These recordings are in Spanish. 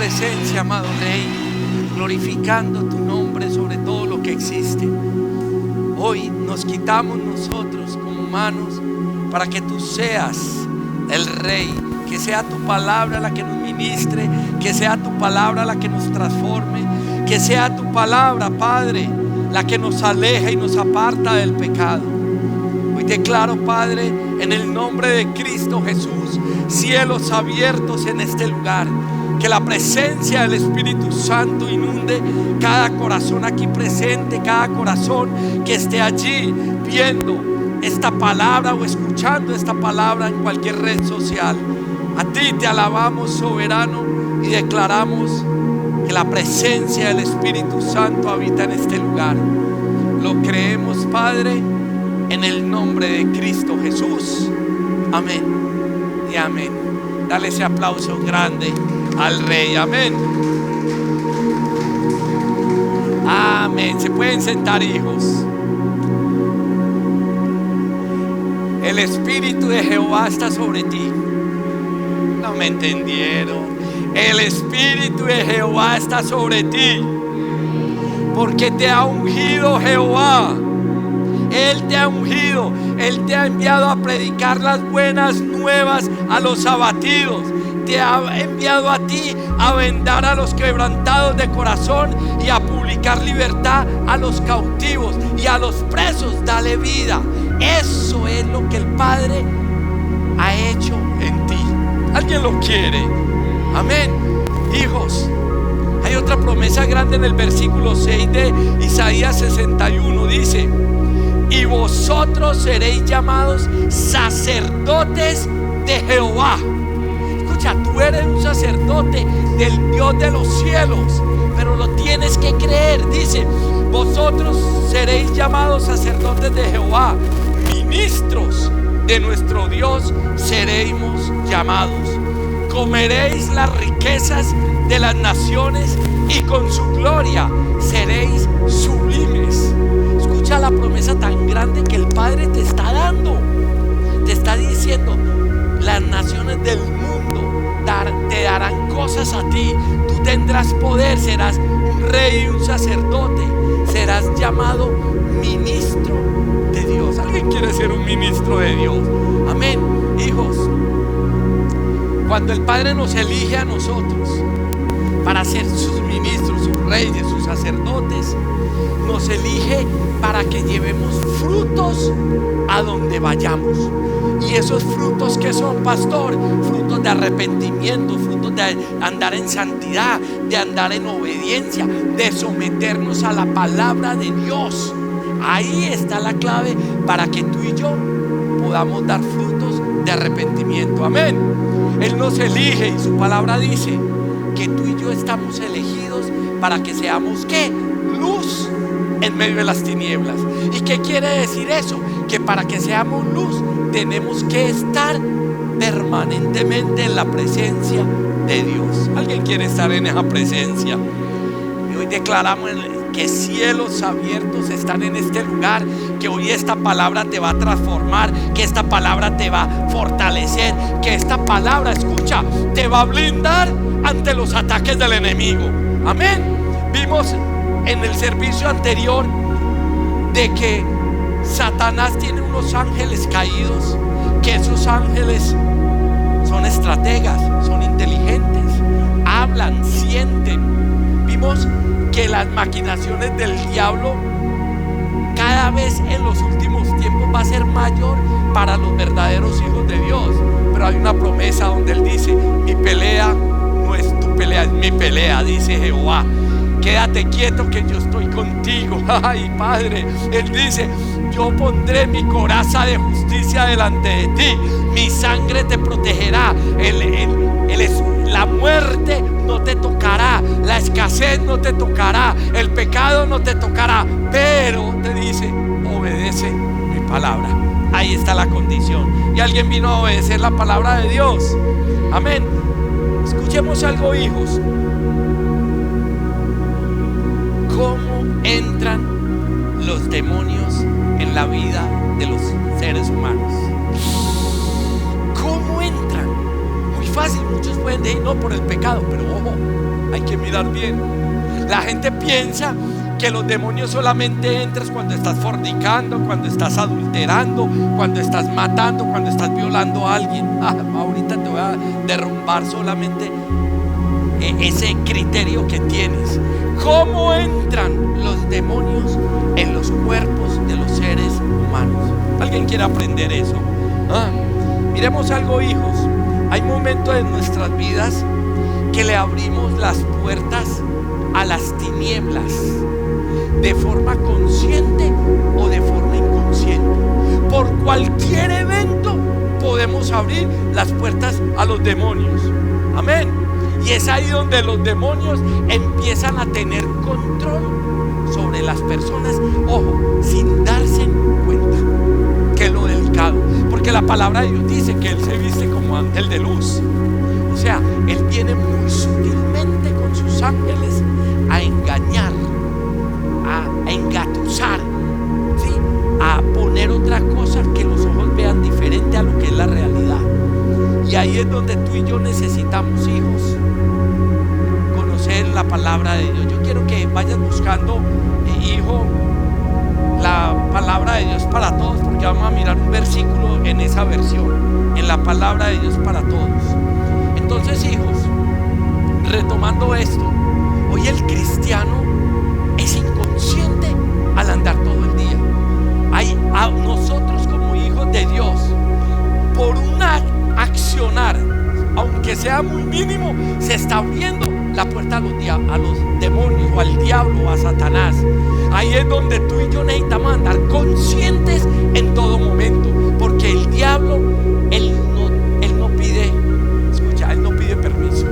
presencia, amado Rey, glorificando tu nombre sobre todo lo que existe. Hoy nos quitamos nosotros como humanos para que tú seas el Rey, que sea tu palabra la que nos ministre, que sea tu palabra la que nos transforme, que sea tu palabra, Padre, la que nos aleja y nos aparta del pecado. Hoy declaro, Padre, en el nombre de Cristo Jesús, cielos abiertos en este lugar. Que la presencia del Espíritu Santo inunde cada corazón aquí presente, cada corazón que esté allí viendo esta palabra o escuchando esta palabra en cualquier red social. A ti te alabamos, soberano, y declaramos que la presencia del Espíritu Santo habita en este lugar. Lo creemos, Padre, en el nombre de Cristo Jesús. Amén y amén. Dale ese aplauso grande al Rey. Amén. Amén. Se pueden sentar, hijos. El Espíritu de Jehová está sobre ti. No me entendieron. El Espíritu de Jehová está sobre ti, porque te ha ungido Jehová. Él te ha ungido. Él te ha enviado a predicar las buenas nuevas a los abatidos. Te ha enviado a ti a vendar a los quebrantados de corazón y a publicar libertad a los cautivos, y a los presos dale vida. Eso es lo que el Padre ha hecho en ti. ¿Alguien lo quiere? Amén. Hijos, hay otra promesa grande en el versículo 6 de Isaías 61. Dice: y vosotros seréis llamados sacerdotes de Jehová. Escucha, tú eres un sacerdote del Dios de los cielos, pero lo tienes que creer. Dice: vosotros seréis llamados sacerdotes de Jehová, ministros de nuestro Dios seremos llamados. Comeréis las riquezas de las naciones y con su gloria seréis sublimes. Escucha la promesa tan grande que el Padre te está dando. Te está diciendo: las naciones del mundo te darán cosas a ti. Tú tendrás poder, serás un rey y un sacerdote. Serás llamado ministro de Dios. ¿Alguien quiere ser un ministro de Dios? Amén. Hijos, cuando el Padre nos elige a nosotros para ser sus ministros, sus reyes, sus sacerdotes, nos elige para que llevemos frutos a donde vayamos. Y esos frutos, ¿qué son, pastor? Frutos de arrepentimiento, frutos de andar en santidad, de andar en obediencia, de someternos a la palabra de Dios. Ahí está la clave para que tú y yo podamos dar frutos de arrepentimiento. Amén. Él nos elige y su palabra dice que tú y yo estamos elegidos para que seamos, ¿qué? Luz en medio de las tinieblas. ¿Y qué quiere decir eso? Que para que seamos luz tenemos que estar permanentemente en la presencia de Dios. ¿Alguien quiere estar en esa presencia? Y hoy declaramos que cielos abiertos están en este lugar, que hoy esta palabra te va a transformar, que esta palabra te va a fortalecer, que esta palabra, escucha, te va a blindar ante los ataques del enemigo. Amén. Vimos en el servicio anterior de que Satanás tiene unos ángeles caídos, que esos ángeles son estrategas, son inteligentes, hablan, sienten. Vimos que las maquinaciones del diablo cada vez en los últimos tiempos va a ser mayor para los verdaderos hijos de Dios. Pero hay una promesa donde Él dice: mi pelea no es tu pelea, es mi pelea, dice Jehová. Quédate quieto que yo estoy contigo. Ay, Padre, Él dice: yo pondré mi coraza de justicia delante de ti, mi sangre te protegerá, la muerte no te tocará, la escasez no te tocará, el pecado no te tocará, pero te dice: obedece mi palabra. Ahí está la condición. Y alguien vino a obedecer la palabra de Dios. Amén. Escuchemos algo, hijos. ¿Cómo entran los demonios en la vida de los seres humanos? ¿Cómo entran? Muy fácil, muchos pueden decir no por el pecado, pero ojo, hay que mirar bien. La gente piensa que los demonios solamente entras cuando estás fornicando, cuando estás adulterando, cuando estás matando, cuando estás violando a alguien. Ahorita te voy a derrumbar solamente ese criterio que tienes. ¿Cómo entran los demonios en los cuerpos de los seres humanos? ¿Alguien quiere aprender eso? Miremos algo, hijos. Hay momentos en nuestras vidas que le abrimos las puertas a las tinieblas, de forma consciente o de forma inconsciente. Por cualquier evento podemos abrir las puertas a los demonios. Amén. Y es ahí donde los demonios empiezan a tener control sobre las personas, ojo, sin darse cuenta, que es lo delicado. Porque la palabra de Dios dice que Él se viste como ángel de luz. O sea, Él viene muy sutilmente con sus ángeles a engañar, a engatusar, ¿sí? A poner otra cosa que los ojos vean diferente a lo que es la realidad. Y ahí es donde tú y yo necesitamos, hijos, conocer la palabra de Dios. Yo quiero que vayas buscando, hijo, la palabra de Dios para todos, porque vamos a mirar un versículo en esa versión, en la palabra de Dios para todos. Entonces, hijos, retomando esto, hoy el cristiano es inconsciente al andar todo el día. A nosotros como hijos de Dios, por una accionar, aunque sea muy mínimo, se está abriendo la puerta a los demonios o al diablo o a Satanás. Ahí es donde tú y yo necesitamos andar conscientes en todo momento, porque el diablo, él no pide, escucha, él no pide permiso.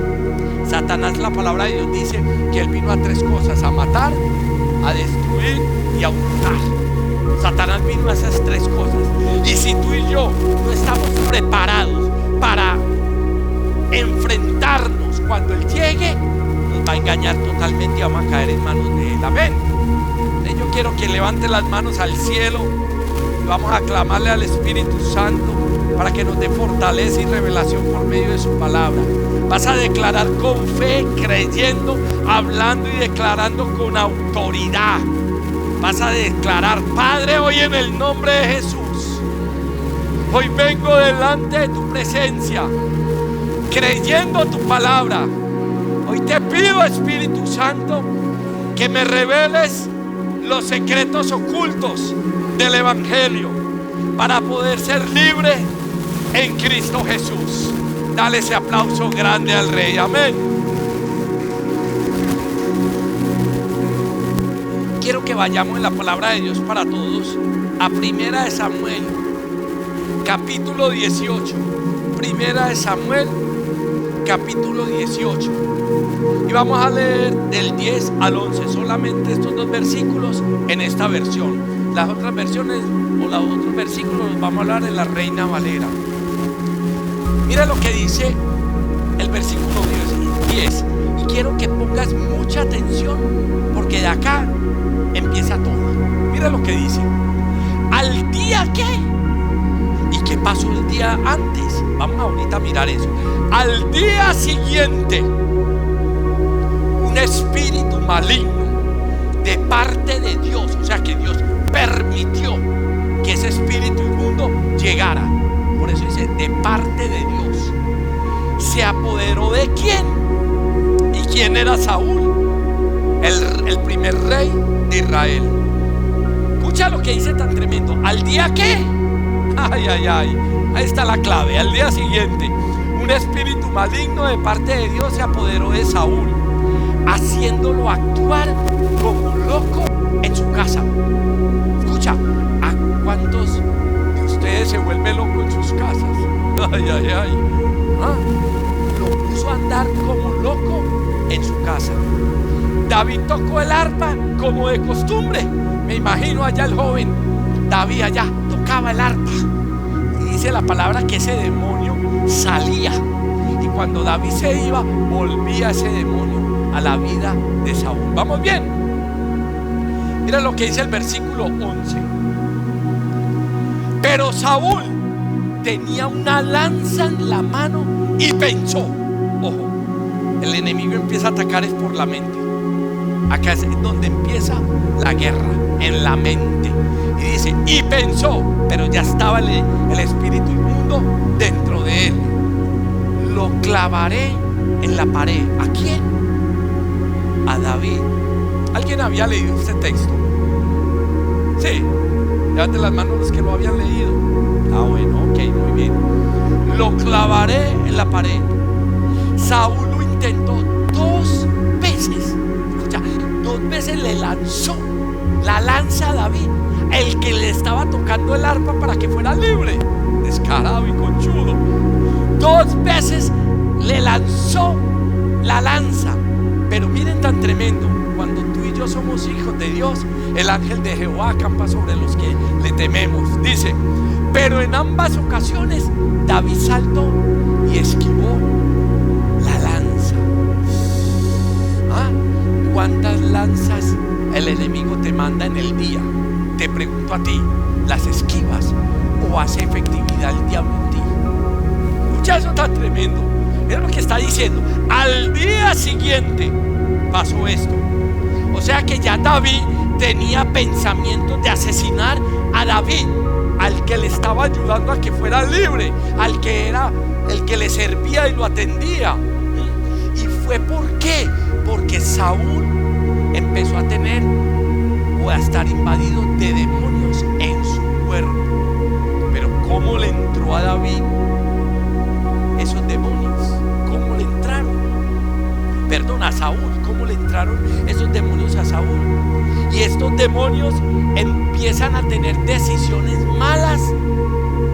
Satanás, la palabra de Dios dice que él vino a tres cosas: a matar, a destruir y a hurtar. Satanás vino a esas tres cosas. Y si tú y yo no estamos preparados para enfrentarnos cuando Él llegue, nos va a engañar totalmente y vamos a caer en manos de Él. Amén. Yo quiero que levante las manos al cielo y vamos a clamarle al Espíritu Santo para que nos dé fortaleza y revelación por medio de su palabra. Vas a declarar con fe, creyendo, hablando y declarando con autoridad. Vas a declarar: Padre, hoy en el nombre de Jesús, hoy vengo delante de tu presencia, creyendo tu palabra. Hoy te pido, Espíritu Santo, que me reveles los secretos ocultos del Evangelio para poder ser libre en Cristo Jesús. Dale ese aplauso grande al Rey. Amén. Quiero que vayamos en la palabra de Dios para todos a Primera de Samuel, capítulo 18. Primera de Samuel, capítulo 18. Y vamos a leer del 10 al 11, solamente estos dos versículos en esta versión. Las otras versiones o los otros versículos los vamos a hablar en la Reina Valera. Mira lo que dice el versículo 10. Y quiero que pongas mucha atención, porque de acá empieza todo. Mira lo que dice: al día que, ¿y qué pasó el día antes? Vamos ahorita a mirar eso. Al día siguiente, un espíritu maligno de parte de Dios, o sea que Dios permitió que ese espíritu inmundo llegara. Por eso dice de parte de Dios. Se apoderó de quién. ¿Y quién era Saúl? El primer rey de Israel. Escucha lo que dice tan tremendo. ¿Al día qué? Ay. Ahí está la clave. Al día siguiente, un espíritu maligno de parte de Dios se apoderó de Saúl, haciéndolo actuar como loco en su casa. Escucha, ¿a cuántos de ustedes se vuelve loco en sus casas? Ay. Lo puso a andar como loco en su casa. David tocó el arpa como de costumbre. Me imagino allá el joven David allá tocaba el arpa. Y dice la palabra que ese demonio salía. Y cuando David se iba, volvía ese demonio a la vida de Saúl. ¿Vamos bien? Mira lo que dice el versículo 11. Pero Saúl tenía una lanza en la mano y pensó. Ojo, el enemigo empieza a atacar es por la mente. Acá es donde empieza la guerra, en la mente. Y dice, y pensó, pero ya estaba el espíritu inmundo dentro de él. Lo clavaré en la pared. ¿A quién? A David. ¿Alguien había leído este texto? Sí. Levanten las manos los que lo habían leído. Ah, bueno, ok, muy bien. Lo clavaré en la pared. Saúl lo intentó 2 veces. Escucha, 2 veces le lanzó la lanza a David, el que le estaba tocando el arpa para que fuera libre. Descarado y conchudo. 2 veces le lanzó la lanza. Pero miren tan tremendo, cuando tú y yo somos hijos de Dios, el ángel de Jehová acampa sobre los que le tememos. Dice, pero en ambas ocasiones David saltó y esquivó la lanza. ¿Cuántas lanzas el enemigo te manda en el día? Te pregunto a ti, ¿las esquivas o hace efectividad el diablo en ti? Escucha eso tan tremendo. Mira lo que está diciendo. Al día siguiente pasó esto. O sea que ya David tenía pensamientos de asesinar a David, al que le estaba ayudando a que fuera libre, al que era el que le servía y lo atendía. ¿Y fue por qué? Porque Saúl empezó a tener o a estar invadido de demonios en su cuerpo. Pero ¿cómo le entró a David esos demonios? ¿Cómo le entraron? Perdón, a Saúl. ¿Cómo le entraron esos demonios a Saúl? Y estos demonios empiezan a tener decisiones malas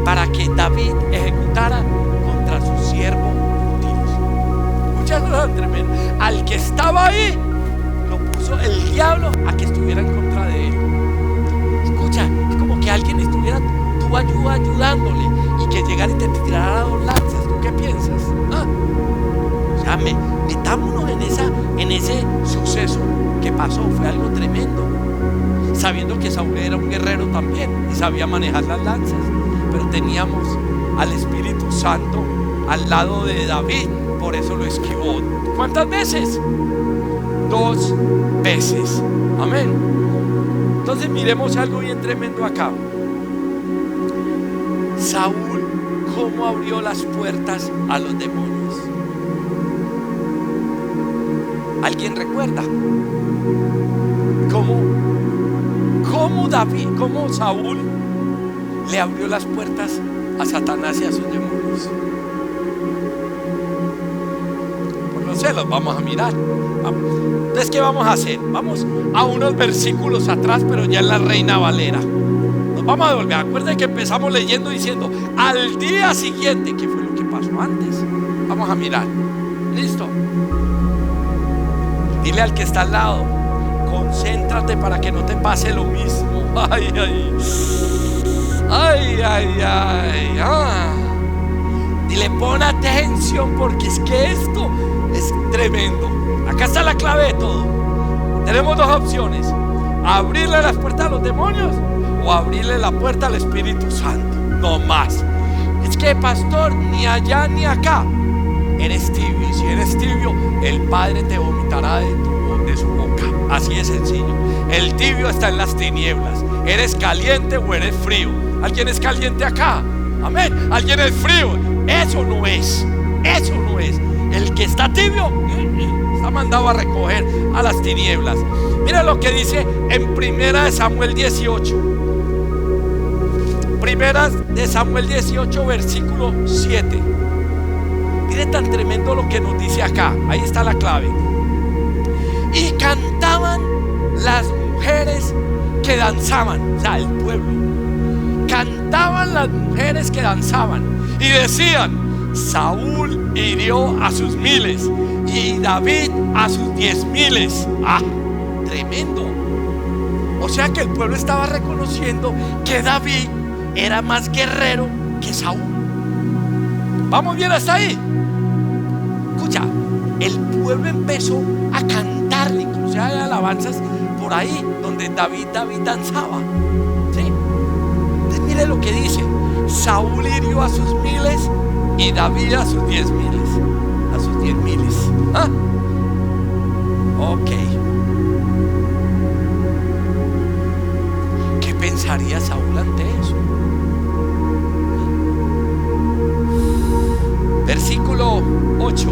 para que David ejecutara contra su siervo Urias. Escucha eso tremendo. Al que estaba ahí lo puso el diablo a que estuviera en contra de él. Escucha, es como que alguien estuviera tú ayudándole y que llegara y te tirara 2 lanzas. ¿Tú qué piensas? O sea, metámonos en ese suceso que pasó. Fue algo tremendo, sabiendo que Saúl era un guerrero también y sabía manejar las lanzas, pero teníamos al Espíritu Santo al lado de David, por eso lo esquivó. ¿Cuántas veces? 2 veces. Amén. Entonces miremos algo bien tremendo acá. Saúl, ¿cómo abrió las puertas a los demonios? ¿Alguien recuerda? ¿Cómo Saúl le abrió las puertas a Satanás y a sus demonios? Pues no sé, los vamos a mirar. Entonces, ¿qué vamos a hacer? Vamos a unos versículos atrás, pero ya en la Reina Valera. Nos vamos a devolver. Acuérdense que empezamos leyendo diciendo al día siguiente. ¿Qué fue lo que pasó antes? Vamos a mirar. ¿Listo? Dile al que está al lado, concéntrate para que no te pase lo mismo. Ay, ay, ay, ay, ay, ah. Dile, pon atención, porque es que esto es tremendo. Acá está la clave de todo. Tenemos 2 opciones: abrirle las puertas a los demonios o abrirle la puerta al Espíritu Santo. No más. Es que, pastor, ni allá ni acá. Eres tibio, y si eres tibio, el Padre te vomitará de su boca. Así de sencillo. El tibio está en las tinieblas. ¿Eres caliente o eres frío? ¿Alguien es caliente acá? Amén. ¿Alguien es frío? Eso no es. Eso no es. El que está tibio está mandado a recoger a las tinieblas. Mira lo que dice en 1 Samuel 18. 1 Samuel 18, versículo 7. Mire tan tremendo lo que nos dice acá. Ahí está la clave. Y cantaban las mujeres que danzaban. O sea, el pueblo. Cantaban las mujeres que danzaban y decían: Saúl hirió a sus 1000 y David a sus 10,000. Ah, tremendo. O sea que el pueblo estaba reconociendo que David era más guerrero que Saúl. ¿Vamos bien hasta ahí? Escucha, el pueblo empezó a cantarle, incluso hay alabanzas por ahí donde David danzaba. ¿Sí? Entonces mire lo que dice Saúl hirió a sus 1000 y David a sus 10,000. A sus 10,000. ¿Ah? Ok. ¿Qué pensaría Saúl ante eso? Versículo 8.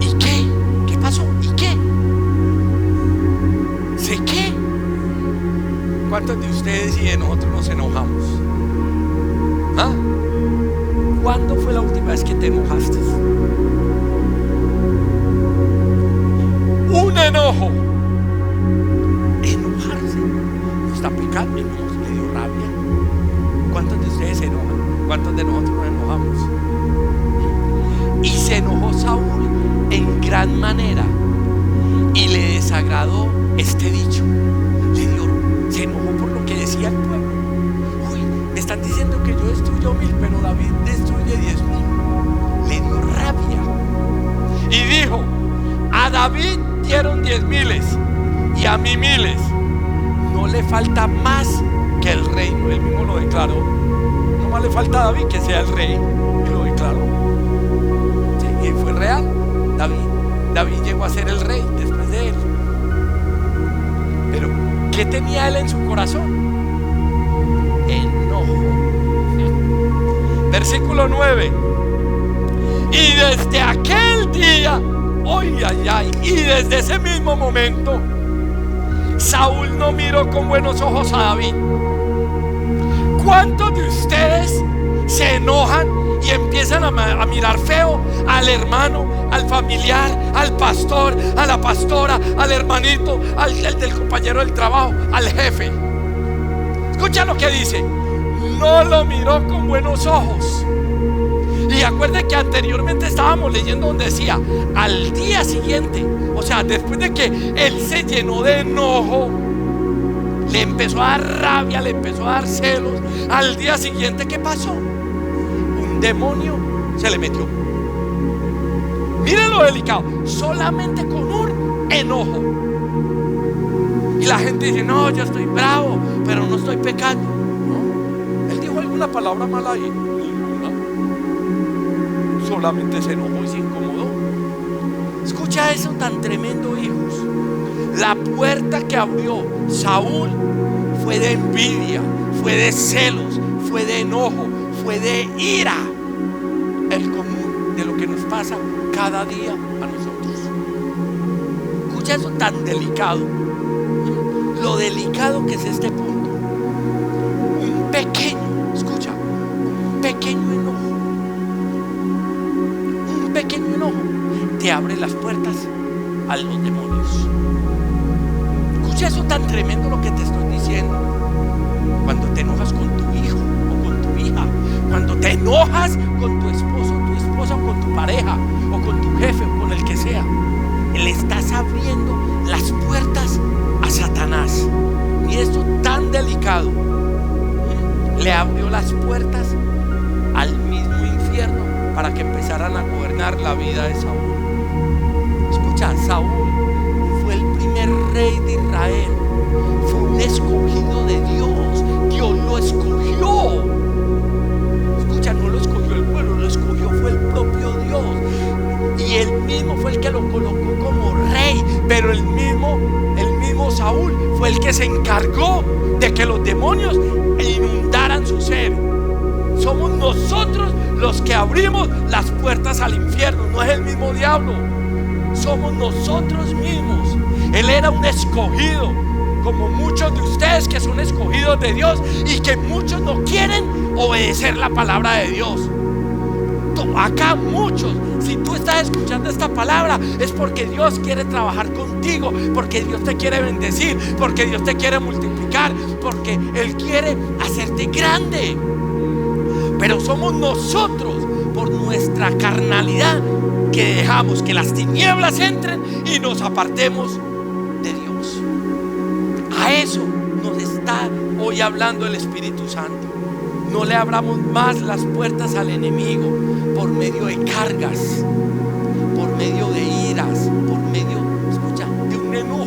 ¿Y qué? ¿Qué pasó? ¿Y qué? ¿Sé qué? ¿Cuántos de ustedes y de nosotros nos enojamos? ¿Ah? ¿Cuándo fue la última vez que te enojaste? Un enojo. Enojarse no está pecando, le dio rabia. ¿Cuántos de ustedes se enojan? ¿Cuántos de nosotros nos enojamos? Y se enojó Saúl en gran manera y le desagradó este dicho. Se enojó por lo que decía el pueblo. Uy, me están diciendo que yo destruyo 1000, pero David destruye 10,000. Le dio rabia y dijo: a David dieron 10,000 y a mí 1000. No le falta más que el reino. Él mismo lo declaró. No más le falta a David que sea el rey, y lo declaró. Sí, y fue real. David llegó a ser el rey después de él. Pero ¿qué tenía él en su corazón? Enojo. Versículo 9. Y desde aquel día, y desde ese mismo momento, Saúl no miró con buenos ojos a David. ¿Cuántos de ustedes se enojan y empiezan a mirar feo al hermano, al familiar, al pastor, a la pastora, al hermanito, al del compañero del trabajo, al jefe? Escucha lo que dice: no lo miró con buenos ojos. Y acuérdense que anteriormente estábamos leyendo donde decía: al día siguiente, o sea, después de que él se llenó de enojo, le empezó a dar rabia, le empezó a dar celos, al día siguiente, ¿qué pasó? Un demonio se le metió. Miren lo delicado, solamente con un enojo. Y la gente dice: no, yo estoy bravo, pero no estoy pecando. No, él dijo alguna palabra mala ahí, ninguna. Solamente se enojó y se incomodó. Escucha eso tan tremendo, hijos. La puerta que abrió Saúl fue de envidia, fue de celos, fue de enojo, fue de ira. El común de lo que nos pasa cada día a nosotros. Escucha eso tan delicado. Lo delicado que es este punto. Un pequeño enojo te abre las puertas a los demonios. Escucha eso tan tremendo lo que te estoy diciendo. Cuando te enojas con tu hijo o con tu hija, cuando te enojas con tu esposo, tu esposa, o con tu pareja, o con tu jefe, o con el que sea, le estás abriendo las puertas a Satanás. Y esto tan delicado, le abrió las puertas al mismo infierno para que empezaran a gobernar la vida de Saúl. Escucha, Saúl fue el primer rey de Israel, fue un escogido de Dios. Dios lo escogió. Escucha, no lo escogió el pueblo, lo escogió fue el propio Dios. Y él mismo fue el que lo colocó como rey. Pero el mismo Saúl fue el que se encargó de que los demonios inundaran su ser. Somos nosotros los que abrimos las puertas al infierno, no es el mismo diablo. Somos nosotros mismos. Él era un escogido, como muchos de ustedes que son escogidos de Dios y que muchos no quieren obedecer la palabra de Dios. Acá muchos, si tú estás escuchando esta palabra, es porque Dios quiere trabajar contigo, porque Dios te quiere bendecir, porque Dios te quiere multiplicar, porque Él quiere hacerte grande. Pero somos nosotros, por nuestra carnalidad, que dejamos que las tinieblas entren y nos apartemos de Dios. A eso nos está hoy hablando el Espíritu Santo. No le abramos más las puertas al enemigo por medio de cargas, por medio de iras, por medio, escucha, de un enojo,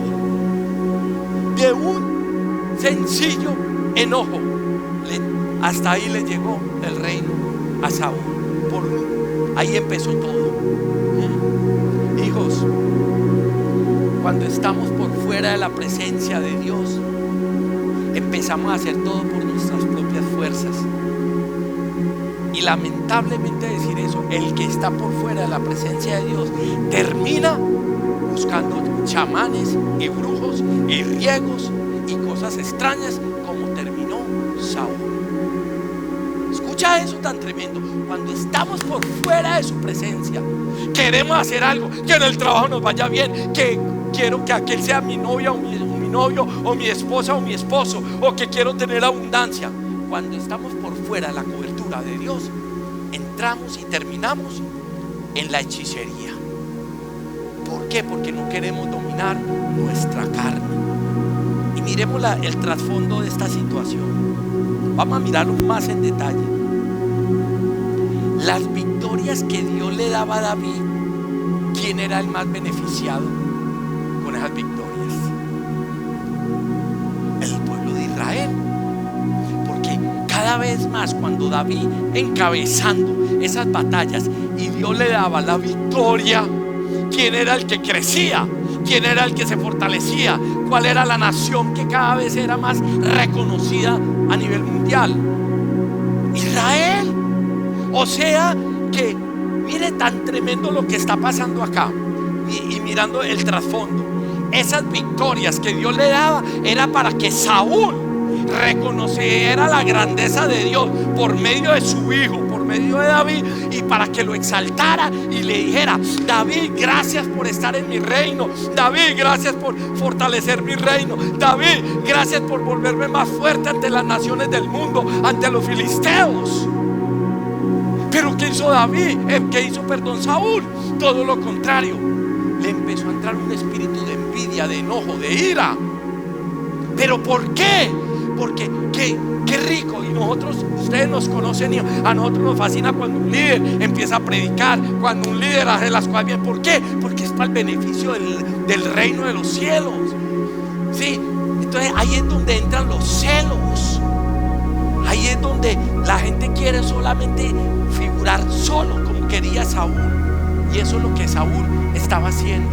de un sencillo enojo. hasta ahí le llegó el reino a Saúl. Ahí empezó todo. Hijos, cuando estamos por fuera de la presencia de Dios, empezamos a hacer todo por nuestras propias fuerzas. Y lamentablemente decir eso, el que está por fuera de la presencia de Dios termina buscando chamanes y brujos y riegos y cosas extrañas, como terminó Saúl. Escucha eso tan tremendo. Cuando estamos por fuera de su presencia, queremos hacer algo, que en el trabajo nos vaya bien, que quiero que aquel sea mi novia o mi novio, o mi esposa o mi esposo, o que quiero tener abundancia. Cuando estamos por fuera de la cobertura de Dios, entramos y terminamos en la hechicería. ¿Por qué? Porque no queremos dominar nuestra carne. Y miremos el trasfondo de esta situación. Vamos a mirarlo más en detalle. Las victorias que Dios le daba a David, ¿quién era el más beneficiado con esas victorias? El pueblo de Israel. Porque cada vez más, cuando David encabezando esas batallas y Dios le daba la victoria, ¿quién era el que crecía? ¿Quién era el que se fortalecía? ¿Cuál era la nación que cada vez era más reconocida a nivel mundial? Israel. O sea que mire tan tremendo lo que está pasando acá. Y mirando el trasfondo, esas victorias que Dios le daba era para que Saúl reconociera la grandeza de Dios por medio de su hijo, por medio de David, y para que lo exaltara y le dijera: David, gracias por estar en mi reino. David, gracias por fortalecer mi reino. David, gracias por volverme más fuerte ante las naciones del mundo, ante los filisteos. Pero ¿qué hizo David? Saúl. Todo lo contrario. Le empezó a entrar un espíritu de envidia, de enojo, de ira. ¿Pero por qué? Porque qué rico. Y nosotros, ustedes nos conocen, y a nosotros nos fascina cuando un líder empieza a predicar, cuando un líder hace las cosas bien. ¿Por qué? Porque es para el beneficio del reino de los cielos. Sí, entonces ahí es donde entran los celos. Ahí es donde la gente quiere solamente figurar solo como quería Saúl. Y eso es lo que Saúl estaba haciendo.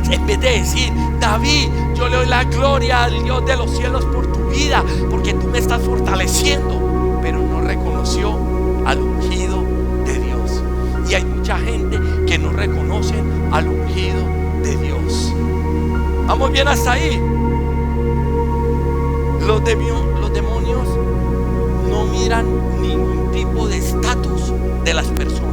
En vez de decir: David, yo le doy la gloria al Dios de los cielos por tu vida, porque tú me estás fortaleciendo. Pero no reconoció al ungido de Dios. Y hay mucha gente que no reconoce al ungido de Dios. ¿Vamos bien hasta ahí? Los demonios no miran ningún tipo de estatus de las personas.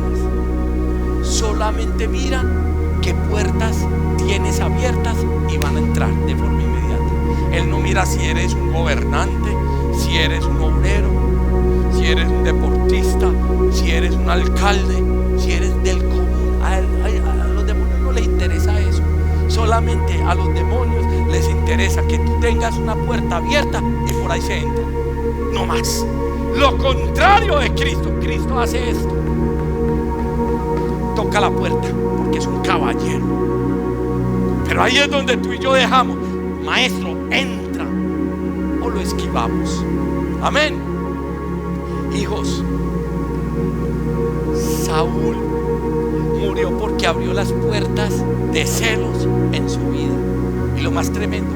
Solamente miran qué puertas tienes abiertas y van a entrar de forma inmediata. Él no mira si eres un gobernante, si eres un obrero, si eres un deportista, si eres un alcalde, si eres del común. A los demonios no les interesa eso. Solamente a los demonios les interesa que tú tengas una puerta abierta y por ahí se entra. No más. Lo contrario de Cristo. Cristo hace esto. Toca la puerta porque es un caballero. Pero ahí es donde tú y yo dejamos: maestro, entra, o lo esquivamos. Amén. Hijos, Saúl murió porque abrió las puertas de celos en su vida. Y lo más tremendo,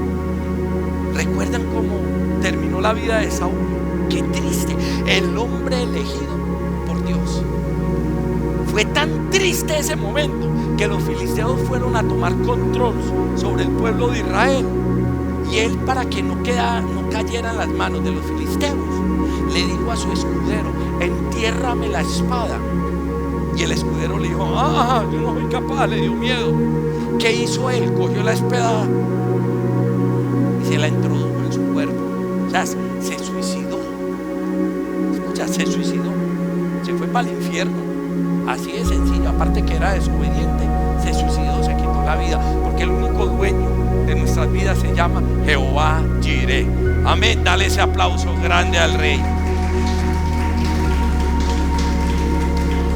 ¿recuerdan cómo terminó la vida de Saúl? Qué triste. El hombre elegido por Dios. Fue tan triste ese momento que los filisteos fueron a tomar control sobre el pueblo de Israel. Y él, para que no cayera en las manos de los filisteos, le dijo a su escudero: entiérrame la espada. Y el escudero le dijo: yo no soy capaz. Le dio miedo. ¿Qué hizo él? Cogió la espada y se la introdujo en su cuerpo. O sea, se suicidó. Escucha, se suicidó. Se fue para el infierno. Así de sencillo. Aparte que era desobediente, se suicidó, se quitó la vida. Porque el único dueño de nuestras vidas se llama Jehová Jireh. Amén. Dale ese aplauso grande al Rey.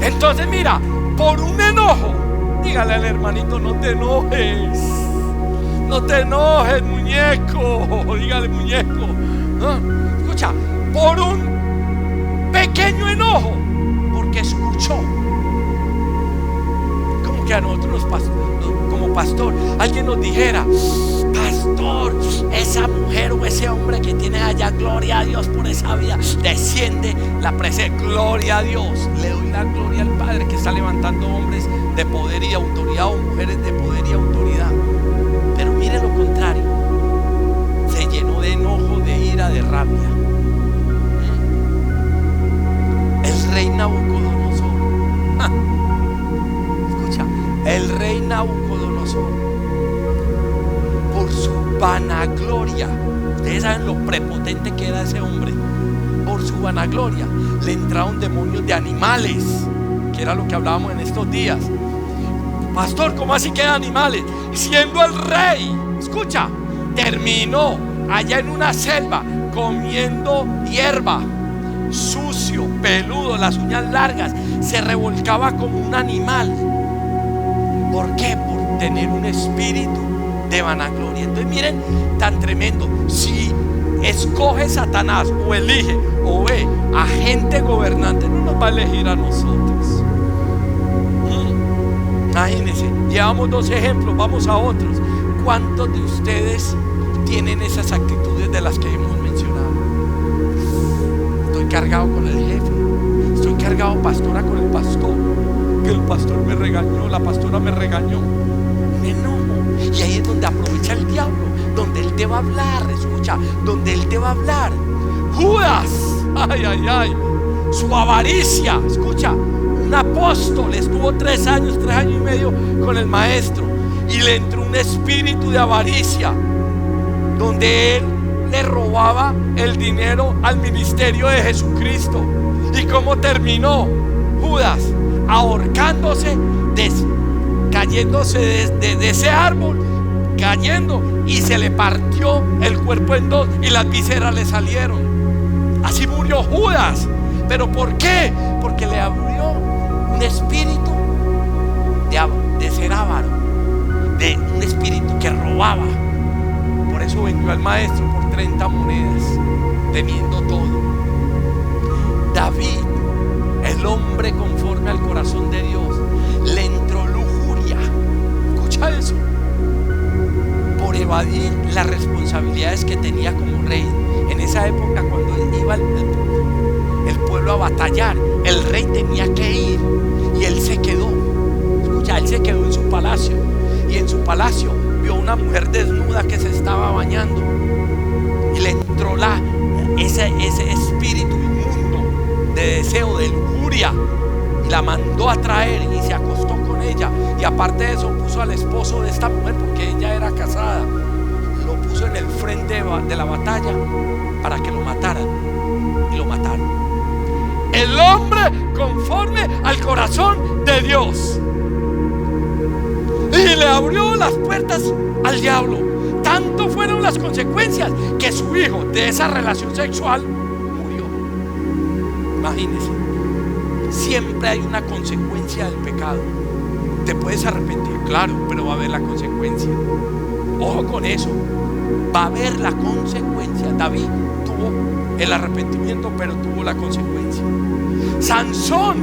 Entonces mira, por un enojo, dígale al hermanito: no te enojes. No te enojes, muñeco. Dígale: muñeco. Escucha, por un pequeño enojo, porque escuchó. Como que a nosotros como pastor alguien nos dijera: pastor, esa mujer o ese hombre que tienes allá, gloria a Dios por esa vida, desciende la presencia, gloria a Dios. Le doy la gloria al Padre que está levantando hombres de poder y autoridad, o mujeres de poder y autoridad. Pero mire lo contrario, se llenó de enojo, de ira, de rabia. El rey Nabucodonosor, escucha, el rey Nabucodonosor, por su vanagloria, ustedes saben lo prepotente que era ese hombre, por su vanagloria le entraron demonios de animales, que era lo que hablábamos en estos días. Pastor, ¿cómo así que de animales? Siendo el rey, escucha, terminó allá en una selva comiendo hierba, sucio, peludo, las uñas largas, se revolcaba como un animal. ¿Por qué? Por tener un espíritu de vanagloria. Entonces miren, tan tremendo. Si escoge Satanás o elige o ve a gente gobernante, no nos va a elegir a nosotros. Imagínense, llevamos 2 ejemplos, vamos a otros. ¿Cuántos de ustedes tienen esas actitudes de las que hemos mencionado? Estoy cargado con el jefe, estoy cargado, pastora, con el pastor, que el pastor me regañó, la pastora me regañó. Un enojo. Y ahí es donde aprovecha el diablo, donde él te va a hablar, escucha, donde él te va a hablar. Judas, ay, ay, ay, su avaricia, escucha. Un apóstol estuvo 3 años y medio con el maestro, y le entró un espíritu de avaricia, donde él le robaba el dinero al ministerio de Jesucristo. ¿Y cómo terminó Judas? Ahorcándose, cayéndose de ese árbol, cayendo, y se le partió el cuerpo en 2 y las vísceras le salieron. Así murió Judas. ¿Pero por qué? Porque le abrió un espíritu de ser avaro, de un espíritu que robaba. Por eso vendió al maestro por 30 monedas, teniendo todo. David, el hombre conforme al corazón de Dios, le entró lujuria. Escucha eso. Por evadir las responsabilidades que tenía como rey. En esa época, cuando iba el pueblo a batallar, el rey tenía que ir, y él se quedó. Escucha, él se quedó en su palacio, y en su palacio vio una mujer desnuda que se estaba bañando, y le entró ese espíritu inmundo de deseo, de lujuria, y la mandó a traer y se acostó con ella. Y aparte de eso, puso al esposo de esta mujer, porque ella era casada, lo puso en el frente de la batalla para que lo mataran, y lo mataron. El hombre conforme al corazón de Dios, y le abrió las puertas al diablo. Tanto fueron las consecuencias que su hijo, de esa relación sexual, murió. Imagínense, siempre hay una consecuencia del pecado. Te puedes arrepentir, claro, pero va a haber la consecuencia. Ojo con eso, va a haber la consecuencia. David tuvo el arrepentimiento, pero tuvo la consecuencia. Sansón,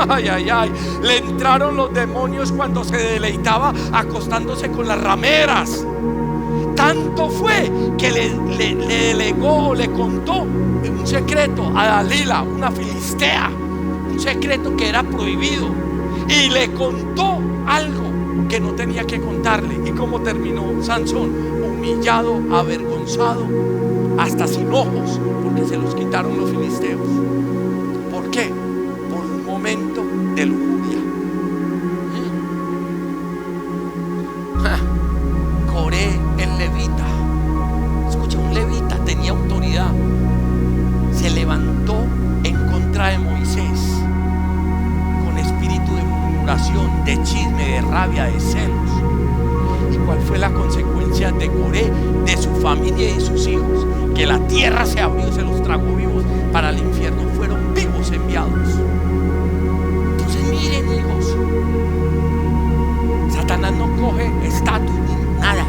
ay, ay, ay, le entraron los demonios cuando se deleitaba acostándose con las rameras. Tanto fue que le delegó, le contó un secreto a Dalila, una filistea, un secreto que era prohibido, y le contó algo que no tenía que contarle. ¿Y cómo terminó Sansón? Humillado, avergonzado, hasta sin ojos, porque se los quitaron los filisteos. ¿Por qué? Por un momento de lujuria. Coré, el levita, escucha, un levita tenía autoridad, se levantó en contra de Moisés con espíritu de murmuración, de chisme, de rabia, de celos. ¿Y cuál fue la consecuencia de Coré, de su familia y de sus hijos? Que la tierra se abrió, se los tragó vivos para el infierno, fueron vivos enviados. Entonces miren, hijos, Satanás no coge estatus ni nada,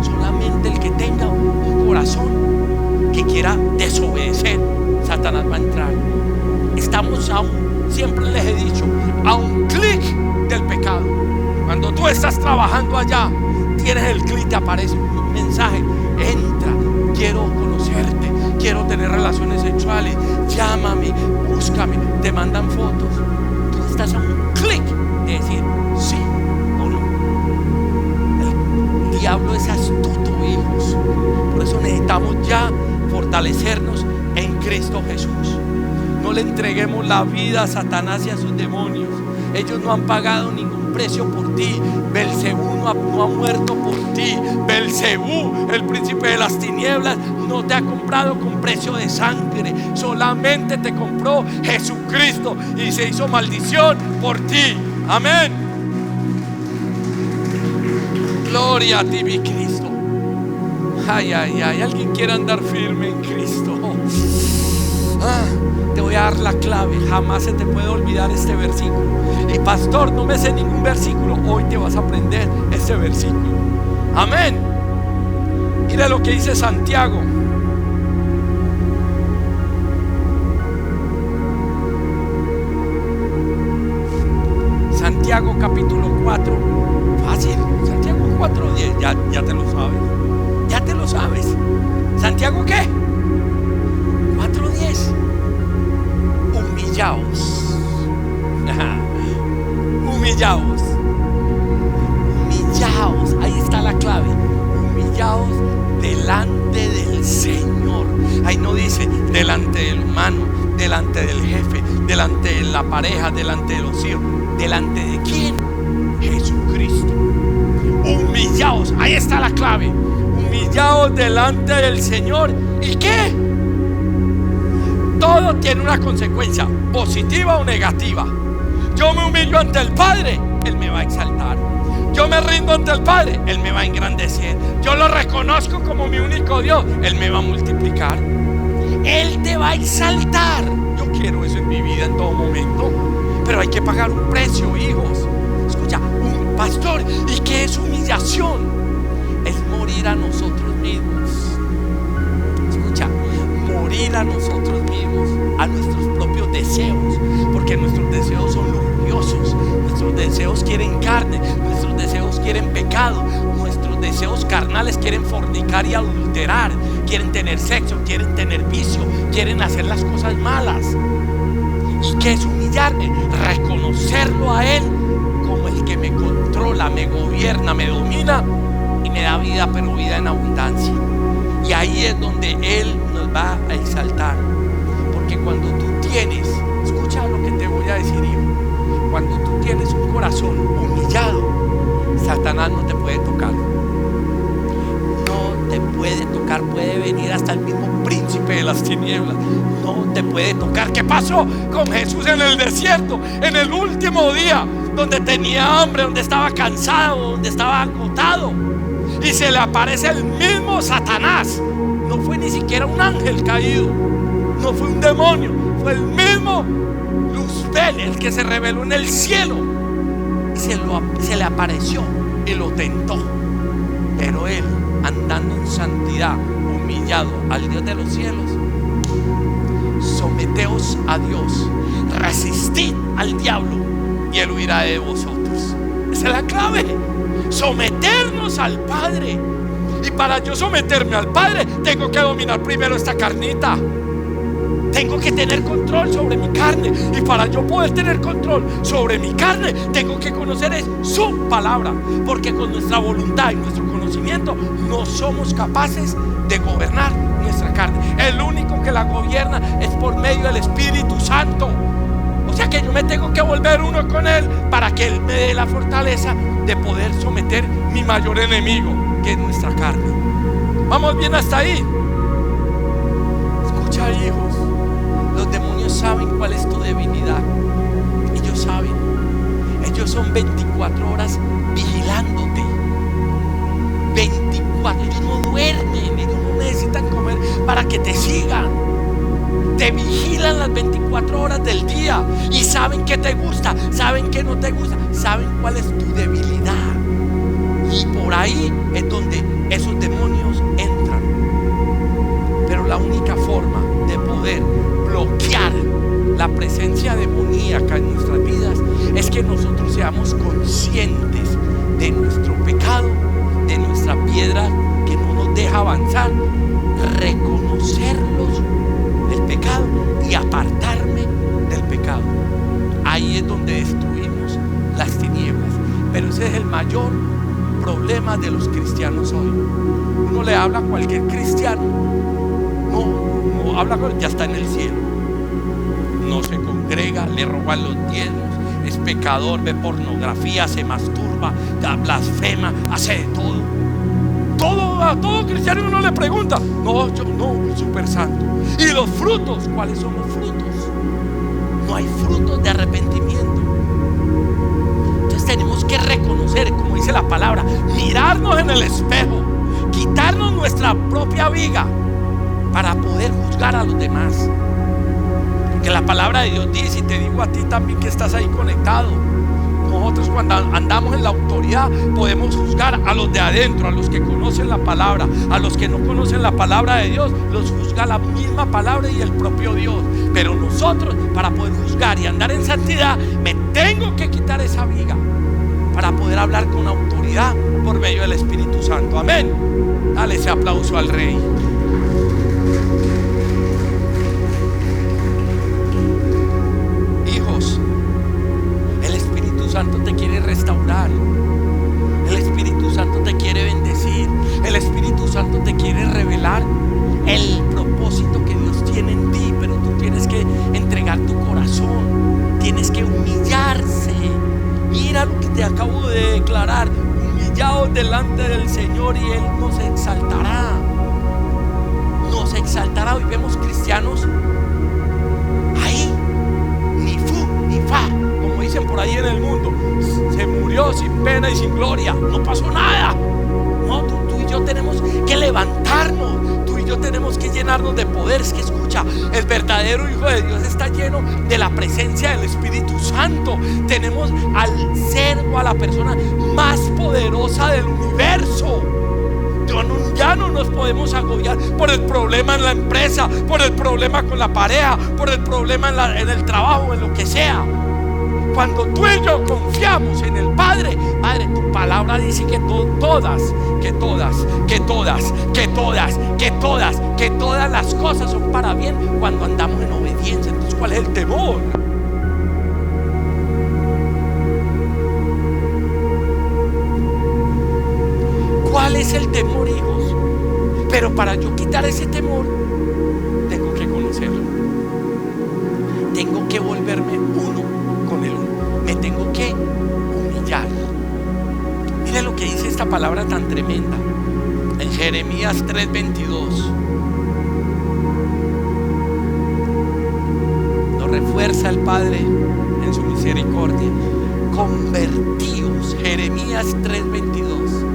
solamente el que tenga un corazón que quiera desobedecer. Satanás va a entrar. Estamos siempre les he dicho, a un clic del pecado. Cuando tú estás trabajando allá, tienes el clic, te aparece un mensaje: entra, quiero conocerte, quiero tener relaciones sexuales, llámame, búscame, te mandan fotos. Tú estás a un clic de decir sí o no. El diablo es astuto, hijos. Por eso necesitamos ya fortalecernos en Cristo Jesús. No le entreguemos la vida a Satanás y a sus demonios. Ellos no han pagado ningún precio por ti. Belcebú no ha muerto por ti. Belcebú, el príncipe de las tinieblas, no te ha comprado con precio de sangre. Solamente te compró Jesucristo y se hizo maldición por ti. Amén. Gloria a ti, mi Cristo. Ay, ay, ay. ¿Alguien quiere andar firme en Cristo? Te voy a dar la clave. Jamás se te puede olvidar este versículo. Y pastor, no me sé ningún versículo. Hoy te vas a aprender este versículo. Amén. Mira lo que dice Santiago. Santiago capítulo 4. Fácil. Santiago 4:10. Ya te lo sabes. Ya te lo sabes. ¿Santiago qué? 4:10. Humillaos. Humillaos. Humillaos. Ahí está la clave. Humillaos delante del Señor. Ahí no dice delante del humano, delante del jefe, delante de la pareja, delante de los hijos. ¿Delante de quién? Jesucristo. Humillaos. Ahí está la clave. Humillaos delante del Señor. ¿Y qué? Todo tiene una consecuencia, positiva o negativa. Yo me humillo ante el Padre, Él me va a exaltar. Yo me rindo ante el Padre, Él me va a engrandecer. Yo lo reconozco como mi único Dios, Él me va a multiplicar. Él te va a exaltar. Yo quiero eso en mi vida en todo momento. Pero hay que pagar un precio, hijos. Escucha, un pastor, ¿y qué es humillación? Es morir a nosotros mismos. Escucha, morir a nosotros mismos, a nuestros propios deseos, porque nuestros deseos son lujuriosos. Nuestros deseos quieren carne, nuestros deseos quieren pecado, nuestros deseos carnales quieren fornicar y adulterar, quieren tener sexo, quieren tener vicio, quieren hacer las cosas malas. ¿Y qué es humillarme? Reconocerlo a Él como el que me controla, me gobierna, me domina y me da vida, pero vida en abundancia. Y ahí es donde Él nos va a exaltar. Porque cuando tú tienes, escucha lo que te voy a decir, hijo, cuando tú tienes un corazón humillado, Satanás no te puede tocar. No te puede tocar. Puede venir hasta el mismo príncipe de las tinieblas. No te puede tocar. ¿Qué pasó con Jesús en el desierto? En el último día, donde tenía hambre, donde estaba cansado, donde estaba agotado, y se le aparece el mismo Satanás. No fue ni siquiera un ángel caído, no fue un demonio, fue el mismo Luzbel, el que se reveló en el cielo, y se le apareció y lo tentó. Pero él, andando en santidad, humillado al Dios de los cielos: someteos a Dios, resistid al diablo y él huirá de vosotros. Esa es la clave. Someternos al Padre. Y para yo someterme al Padre, tengo que dominar primero esta carnita. Tengo que tener control sobre mi carne. Y para yo poder tener control sobre mi carne, tengo que conocer su palabra. Porque con nuestra voluntad y nuestro conocimiento no somos capaces de gobernar nuestra carne. El único que la gobierna es por medio del Espíritu Santo. O sea que yo me tengo que volver uno con Él para que Él me dé la fortaleza de poder someter mi mayor enemigo, que es nuestra carne. ¿Vamos bien hasta ahí? Escucha, hijos, los demonios saben cuál es tu debilidad. Ellos saben. Ellos son 24 horas vigilándote. 24. Ellos no duermen, ellos no necesitan comer para que te sigan. Te vigilan las 24 horas del día y saben qué te gusta, saben qué no te gusta, saben cuál es tu debilidad. Y por ahí es donde esos demonios entran. Pero la única forma de poder presencia demoníaca en nuestras vidas es que nosotros seamos conscientes de nuestro pecado, de nuestra piedra que no nos deja avanzar, reconocerlos, el pecado, y apartarme del pecado. Ahí es donde destruimos las tinieblas. Pero ese es el mayor problema de los cristianos hoy. Uno le habla a cualquier cristiano, no habla ya está en el cielo, no se congrega, le roban los diezmos, es pecador, ve pornografía, se masturba, blasfema, hace de todo. A todo cristiano uno le pregunta, no, yo no, súper santo. ¿Y los frutos? ¿Cuáles son los frutos? No hay frutos de arrepentimiento. Entonces tenemos que reconocer, como dice la palabra, mirarnos en el espejo, quitarnos nuestra propia viga para poder juzgar a los demás. Porque la palabra de Dios dice, y te digo a ti también que estás ahí conectado, nosotros cuando andamos en la autoridad podemos juzgar a los de adentro, a los que conocen la palabra. A los que no conocen la palabra de Dios los juzga la misma palabra y el propio Dios. Pero nosotros, para poder juzgar y andar en santidad, me tengo que quitar esa viga para poder hablar con autoridad por medio del Espíritu Santo. Amén. Dale ese aplauso al Rey. Hijos, el Espíritu Santo te quiere restaurar. El Espíritu Santo te quiere bendecir. El Espíritu Santo te quiere revelar el propósito que Dios tiene en ti. Pero tú tienes que entregar tu corazón, tienes que humillarse. Mira lo que te acabo de declarar: humillaos delante del Señor y Él nos exaltará. Nos exaltará. Hoy vemos cristianos ahí, ni fu ni fa, como dicen por ahí en el mundo. Se murió sin pena y sin gloria, no pasó nada. No, tú y yo tenemos que levantarnos. Tú y yo tenemos que llenarnos de poder. Es que escucha, el verdadero Hijo de Dios está lleno de la presencia del Espíritu Santo. Tenemos al ser o a la persona más poderosa del universo. Ya no nos podemos agobiar por el problema en la empresa, por el problema con la pareja, por el problema en el trabajo, en lo que sea. Cuando tú y yo confiamos en el Padre, tu palabra dice que todas las cosas son para bien cuando andamos en obediencia. Entonces, ¿cuál es el temor? ¿Cuál es el temor, hijos? Pero para yo quitar ese temor, tengo que conocerlo. Tengo que volverme uno con el uno. Me tengo que humillar. Mire lo que dice esta palabra tan tremenda en Jeremías 3:22. Nos refuerza el Padre en su misericordia. Convertíos. Jeremías 3:22.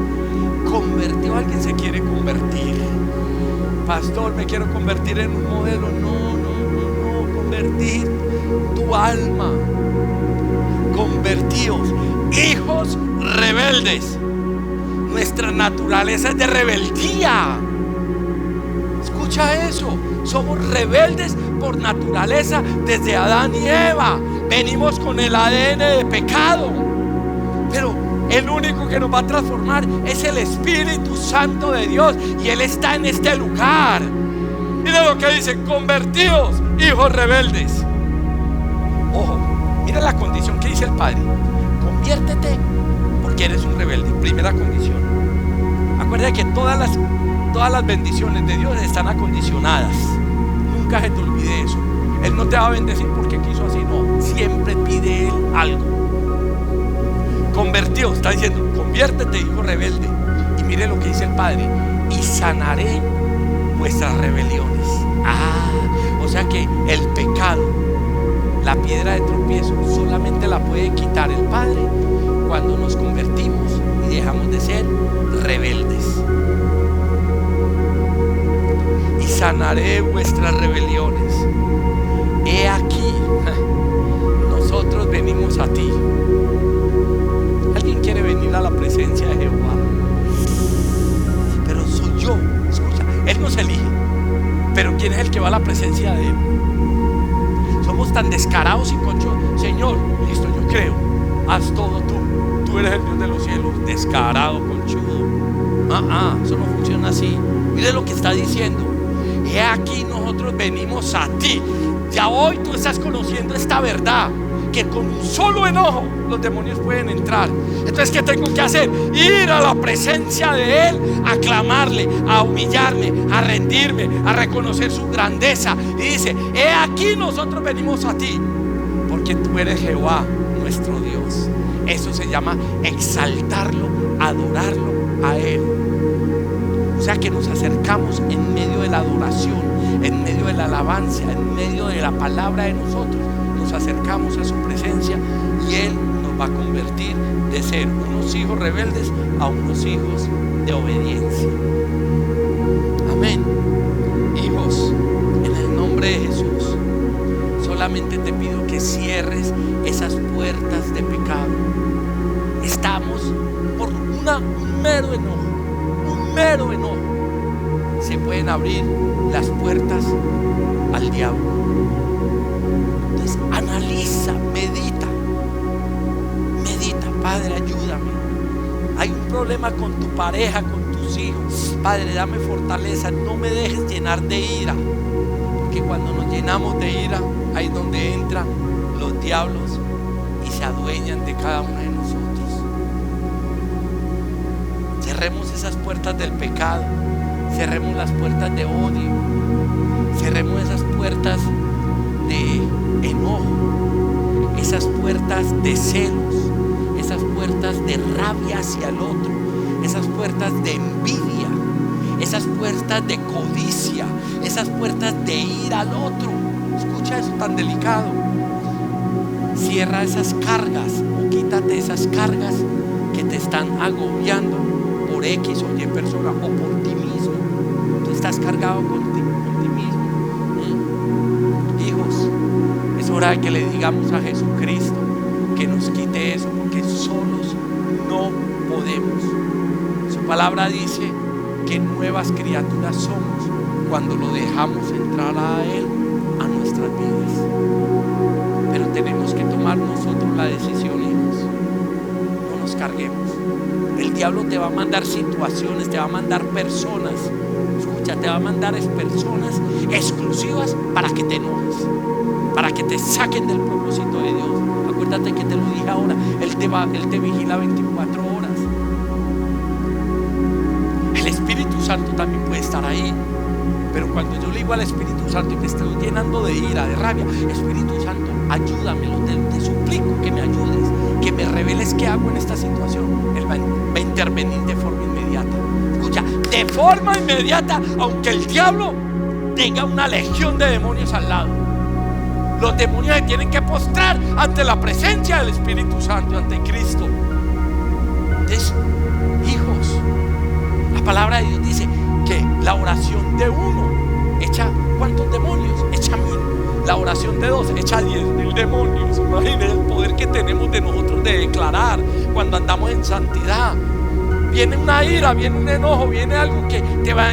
Convertido. Alguien se quiere convertir. Pastor, me quiero convertir en un modelo. No. Convertir tu alma. Convertidos, hijos rebeldes. Nuestra naturaleza es de rebeldía. Escucha eso. Somos rebeldes por naturaleza desde Adán y Eva. Venimos con el ADN de pecado. Pero el único que nos va a transformar es el Espíritu Santo de Dios. Y Él está en este lugar. Mira lo que dice: convertidos, hijos rebeldes. Ojo, mira la condición que dice el Padre: conviértete porque eres un rebelde. Primera condición. Acuérdate que todas las bendiciones de Dios están acondicionadas. Nunca se te olvide eso. Él no te va a bendecir porque quiso así, no. Siempre pide Él algo. Convertido, está diciendo: conviértete, hijo rebelde. Y mire lo que dice el Padre: y sanaré vuestras rebeliones. O sea que el pecado, la piedra de tropiezo, solamente la puede quitar el Padre cuando nos convertimos y dejamos de ser rebeldes. Y sanaré vuestras rebeliones. He aquí, nosotros venimos a ti. ¿Alguien quiere venir a la presencia de Jehová? Pero soy yo. Escucha, Él nos elige. Pero ¿quién es el que va a la presencia de Él? somos tan descarados y conchudos. Señor, listo, yo creo, haz todo tú eres el Dios de los cielos. Descarado, conchudo. Eso no funciona así. Mire lo que está diciendo: he aquí nosotros venimos a ti. Ya hoy tú estás conociendo esta verdad, que con un solo enojo los demonios pueden entrar. Entonces, ¿qué tengo que hacer? Ir a la presencia de Él, a clamarle, a humillarme, a rendirme, a reconocer su grandeza. Y dice: he aquí nosotros venimos a ti, porque tú eres Jehová nuestro Dios. Eso se llama exaltarlo, adorarlo a Él. O sea que nos acercamos en medio de la adoración, en medio de la alabanza, en medio de la palabra de nosotros. Nos acercamos a su presencia y Él nos va a convertir de ser unos hijos rebeldes a unos hijos de obediencia. Amén. Hijos, en el nombre de Jesús, solamente te pido que cierres esas puertas de pecado. Estamos por un mero enojo, se pueden abrir las puertas al diablo. Entonces analiza, medita, Padre, ayúdame. Hay un problema con tu pareja, con tus hijos. Padre, dame fortaleza, no me dejes llenar de ira, porque cuando nos llenamos de ira, ahí es donde entran los diablos y se adueñan de cada uno de nosotros. Cerremos esas puertas del pecado, cerremos las puertas de odio, cerremos esas puertas de enojo, esas puertas de celos, esas puertas de rabia hacia el otro, esas puertas de envidia, esas puertas de codicia, esas puertas de ir al otro. Escucha eso tan delicado. Cierra esas cargas o quítate esas cargas que te están agobiando por X o Y persona o por ti mismo. Tú estás cargado con ti mismo. Hijos, es hora de que le digamos a Jesucristo que nos quite eso, porque solos no podemos. Su palabra dice que nuevas criaturas somos cuando lo dejamos entrar a Él a nuestras vidas. Pero tenemos que tomar nosotros la decisión, hijos. No nos carguemos. El diablo te va a mandar situaciones, te va a mandar personas. Escucha, te va a mandar personas exclusivas para que te enojes, para que te saquen del propósito de Dios. Acuérdate que te lo dije ahora, Él te vigila 24 horas. El Espíritu Santo también puede estar ahí. Pero cuando yo le digo al Espíritu Santo y me estoy llenando de ira, de rabia: Espíritu Santo, ayúdame, te suplico que me ayudes, que me reveles qué hago en esta situación. Él va a intervenir de forma inmediata. Escucha, de forma inmediata, aunque el diablo tenga una legión de demonios al lado. Los demonios se tienen que postrar ante la presencia del Espíritu Santo, ante Cristo. Entonces, hijos, la palabra de Dios dice que la oración de uno echa ¿cuántos demonios? Echa 1000. La oración de 2 echa 10.000 demonios. Imaginen el poder que tenemos de nosotros de declarar cuando andamos en santidad. Viene una ira, viene un enojo, viene algo que te va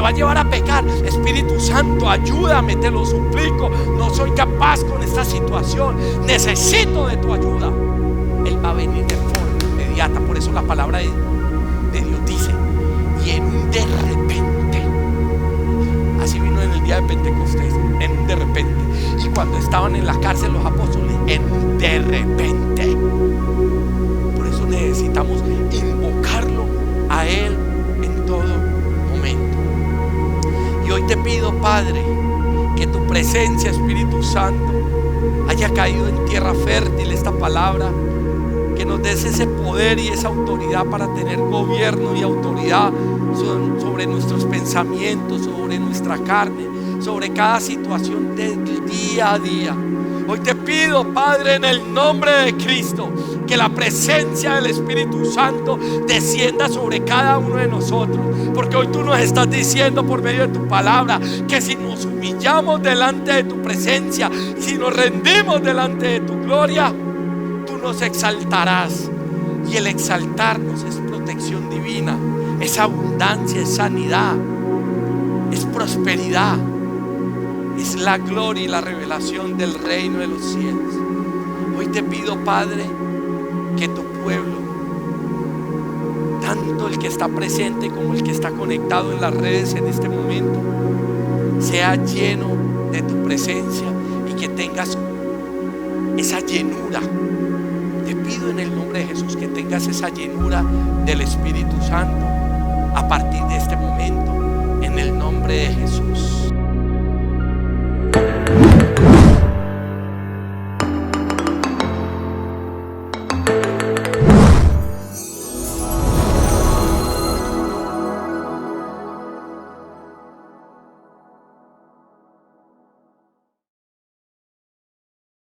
a llevar a pecar. Espíritu Santo, ayúdame, te lo suplico. No soy capaz con esta situación, necesito de tu ayuda. Él va a venir de forma inmediata. Por eso la palabra de Dios dice: y en un de repente. Así vino en el día de Pentecostés, en un de repente. Y cuando estaban en la cárcel los apóstoles, en un de repente. Por eso necesitamos invocarlo a Él en todo momento. Y hoy te pido, Padre, que tu presencia, Espíritu Santo, haya caído en tierra fértil esta palabra, que nos des ese poder y esa autoridad para tener gobierno y autoridad sobre nuestros pensamientos, sobre nuestra carne, sobre cada situación del día a día. Hoy te pido, Padre, en el nombre de Cristo, que la presencia del Espíritu Santo descienda sobre cada uno de nosotros, porque hoy tú nos estás diciendo por medio de tu palabra que si nos humillamos delante de tu presencia, si nos rendimos delante de tu gloria, tú nos exaltarás. Y el exaltarnos es protección divina, es abundancia, es sanidad, es prosperidad. es la gloria y la revelación del reino de los cielos. Hoy te pido, Padre, que tu pueblo, tanto el que está presente como el que está conectado en las redes en este momento, sea lleno de tu presencia y que tengas esa llenura. Te pido en el nombre de Jesús que tengas esa llenura del Espíritu Santo a partir de este momento, en el nombre de Jesús.